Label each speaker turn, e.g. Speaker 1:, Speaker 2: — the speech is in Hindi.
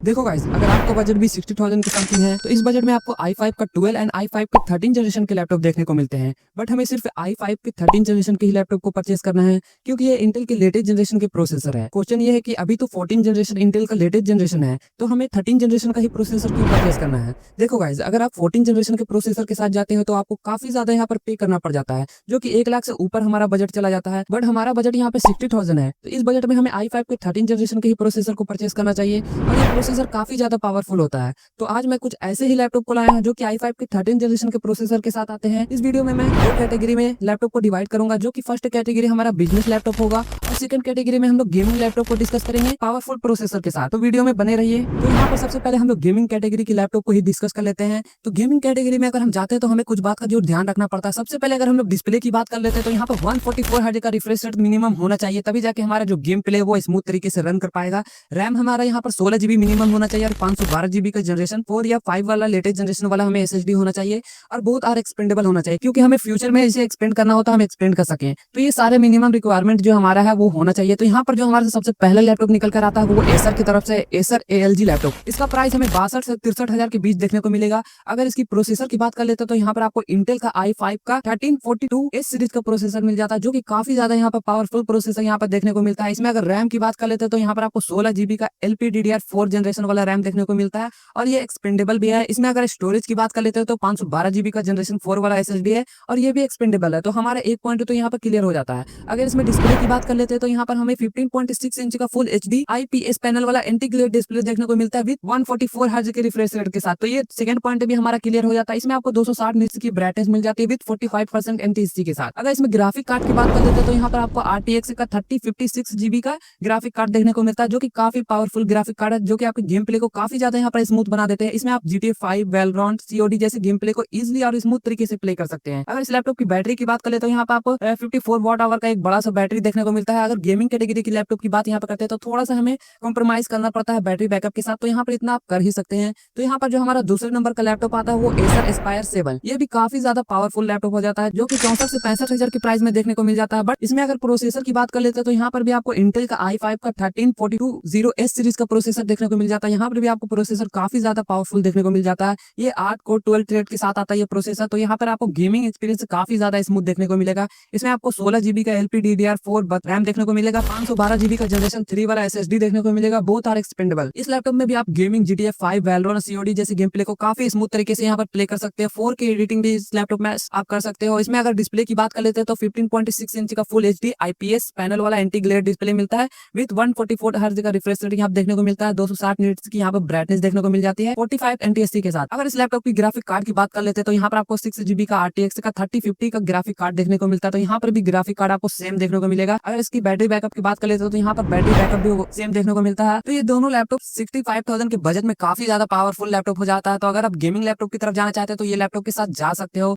Speaker 1: देखो गाइस, अगर आपका बजट भी 60,000 के समथिंग है तो इस बजट में आपको i5 का 12 एंड i5 का 13 जनरेशन के लैपटॉप देखने को मिलते हैं। बट हमें सिर्फ i5 के 13 जनरेशन के ही लैपटॉप को परचेस करना है क्योंकि ये इंटेल के लेटेस्ट जनरेशन के प्रोसेसर है। क्वेश्चन ये है कि अभी तो 14 जनरेशन इंटेल का लेटेस्ट जनरेशन है तो हमें 13 जनरेशन का ही प्रोसेसर क्यों परचेस करना है। देखो गाइस, अगर आप 14 जनरेशन के प्रोसेसर के साथ जाते हो तो आपको काफी ज्यादा यहाँ पर पे करना पड़ जाता है, जो कि 1 लाख से ऊपर हमारा बजट चला जाता है। बट हमारा बजट यहाँ पे 60,000 है तो इस बजट में हमें i5 के 13 जनरेशन के ही प्रोसेसर को परचेस करना चाहिए और ये प्रोसेसर काफी ज्यादा पावरफुल होता है। तो आज मैं कुछ ऐसे ही लैपटॉप को लाया हूं जो कि i5 के 13 जनरेशन के प्रोसेसर के साथ आते हैं। इस वीडियो में मैं दो कैटेगरी में लैपटॉप को डिवाइड करूंगा, जो कि फर्स्ट कैटेगरी हमारा बिजनेस लैपटॉप होगा और सेकंड कैटेगरी में हम लोग गेमिंग लैपटॉप को डिस्कस करेंगे पावरफुल प्रोसेसर के साथ। तो वीडियो में बने रहिए। तो यहाँ पर सबसे पहले हम लोग गेमिंग कैटेगरी की लैपटॉप को ही डिस्कस कर लेते हैं। तो गेमिंग कैटेगरी में अगर हम जाते हैं तो हमें कुछ बात का जो ध्यान रखना पड़ता है। सबसे पहले अगर हम लोग डिस्प्ले की बात कर लेते हैं तो यहाँ पर 144 हर्ट्ज का रिफ्रेश रेट मिनिमम होना चाहिए, तभी जाके हमारा जो गेम प्ले वो स्मूथ तरीके से रन कर पाएगा। रैम हमारा यहाँ पर 16 GB मिनिमम होना चाहिए और 512 GB का जनरेशन 4 या 5 वाला लेटेस्ट जनरेशन वाला हमें SSD होना चाहिए और बहुत आर एक्सपेंडेबल होना चाहिए, क्योंकि हमें फ्यूचर में इसे एक्सपेंड करना होता है, हम एक्सपेंड कर सकें। तो ये सारे मिनिमम रिक्वायरमेंट जो हमारा है वो होना चाहिए। तो यहाँ पर जो हमारे सबसे पहला लैपटॉप निकल कर आता है वो एसर की तरफ से एसर ALG लैपटॉप। इसका प्राइस हमें 62 से 63 हजार के बीच देखने को मिलेगा। अगर इसकी प्रोसेसर की बात कर लेते हैं तो यहाँ पर आपको इंटेल का i5 का 1342S सीरीज का प्रोसेसर मिल जाता है, जो कि काफी ज्यादा यहाँ पर पावरफुल प्रोसेसर यहाँ पर देखने को मिलता है। इसमें अगर रैम की बात कर लेते हैं तो यहाँ पर आपको 16 GB का LPDDR4 जनरेशन वाला रैम देखने को मिलता है और ये एक्सपेंडेबल भी है। इसमें अगर स्टोरेज की बात कर लेते हैं तो 512 GB का जनरेशन 4 वाला SSD है और ये भी एक्सपेंडेबल है। तो हमारा एक पॉइंट तो यहाँ पर क्लियर हो जाता है। अगर इसमें डिस्प्ले की बात कर लेते हैं तो यहाँ पर हमें 15.6 इंच का फुल HD IPS पैनल वाला एंटी ग्लेयर डिस्प्ले देखने को मिलता है विद 144 हर्ट्ज के रिफ्रेश रेट के साथ। तो ये सेकंड पॉइंट भी हमारा क्लियर हो जाता है। इसमें आपको 260 निट्स की ब्राइटनेस मिल जाती है विद 45% NTSC के साथ। अगर इसमें ग्राफिक कार्ड की बात कर लेते हैं तो यहाँ पर आपको RTX का 3056 GB का ग्राफिक कार्ड देखने को मिलता है, जो कि काफी पावरफुल ग्राफिक कार्ड है, जो कि आपके गेम प्ले को काफी ज्यादा यहाँ पर स्मूथ बना देते हैं। इसमें आप GTA 5, वैलोरेंट, COD जैसे गेम प्ले को इजीली और स्मूथ तरीके से प्ले कर सकते हैं। अगर इस लैपटॉप की बैटरी की बात कर लेते तो यहाँ पर आपको 54 वॉट आवर का एक बड़ा सा बैटरी देखने को मिलता है। अगर गेमिंग कैटेगरी की लैपटॉप की बात यहाँ पर करते हैं तो थोड़ा सा हमें कॉम्प्रोमाइज करना पड़ता है बैटरी बैकअप के साथ, तो यहाँ पर इतना आप कर ही सकते हैं। तो यहाँ पर जो हमारा दूसरे नंबर का लैपटॉप आता है वो एसर एस्पायर 7। ये भी काफी ज्यादा पावरफुल लैपटॉप हो जाता है, जो कि 64 से 65 हजार की प्राइस में देखने को मिल जाता है। बट इसमें अगर प्रोसेसर की बात कर लेते हैं तो यहाँ पर भी आपको इंटेल का i5 का 13420S सीरीज का प्रोसेसर देखने को मिल जाता है। यहाँ पर भी आपको प्रोसेसर काफी ज्यादा पावरफुल देखने को मिल जाता है। ये 8 कोर 12 थ्रेड के साथ आता है ये प्रोसेसर। तो यहाँ पर आपको गेमिंग एक्सपीरियंस काफी ज्यादा स्मूथ देखने को मिलेगा। इसमें आपको 16 GB का LPDDR4 रैम देखने को मिलेगा, 512 GB का जनरेशन 3 वाला SSD देखने को मिलेगा, बहुत आर एक्सपेंडेबल। इस लैपटॉप में भी आप गेमिंग GTA 5, वैलोरेंट, COD जैसे गेम प्ले को काफी स्मूथ तरीके से यहाँ पर प्ले कर सकते हैं। 4K एडिटिंग भी इस लैपटॉप में आप कर सकते हो। इसमें अगर डिस्प्ले की बात कर लेते हैं तो 15.6 इंच का फुल HD IPS पैनल वाला एंटी ग्लेयर डिस्प्ले मिलता है विद 144 हर्ट्ज का रिफ्रेश रेट यहाँ देखने को मिलता है। 260 निट्स की यहाँ पर ब्राइटनेस देखने को मिल जाती है 45 NTSC के साथ। अगर इस लैपटॉप की ग्राफिक कार्ड की बात कर लेते हैं तो यहाँ पर आपको 6 GB का RTX का 3050 का ग्राफिक कार्ड देखने को मिलता है। तो यहाँ पर भी ग्राफिक कार्ड आपको सेम देखने को मिलेगा। अगर इसकी बैटरी बैकअप की बात कर लेते हो तो यहाँ पर बैटरी बैकअप भी सेम देखने को मिलता है। तो ये दोनों लैपटॉप 65,000 के बजट में काफी ज्यादा पावरफुल लैपटॉप हो जाता है। तो अगर आप गेमिंग लैपटॉप की तरफ जाना चाहते हैं तो ये लैपटॉप के साथ जा सकते हो।